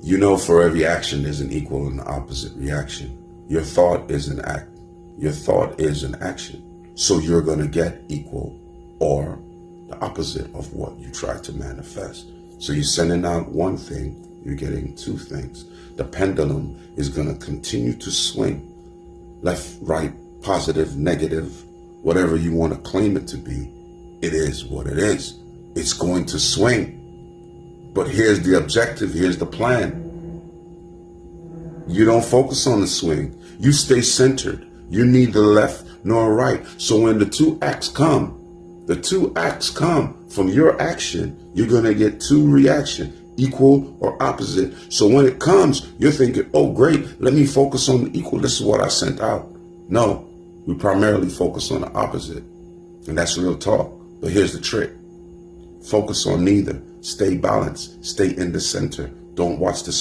You know, for every action, there's an equal and opposite reaction. Your thought is an act. Your thought is an action. So you're going to get equal or the opposite of what you try to manifest. So you're sending out one thing, you're getting two things. The pendulum is going to continue to swing left, right, positive, negative, whatever you want to claim it to be. It is what it is. It's going to swing. But here's the objective, here's the plan. You don't focus on the swing. You stay centered. You neither left nor right. So when the two acts come from your action, you're going to get two reactions, equal or opposite. So when it comes, you're thinking, oh, great, let me focus on the equal. This is what I sent out. No, we primarily focus on the opposite. And that's real talk. But here's the trick. Focus on neither. Stay balanced. Stay in the center. Don't watch the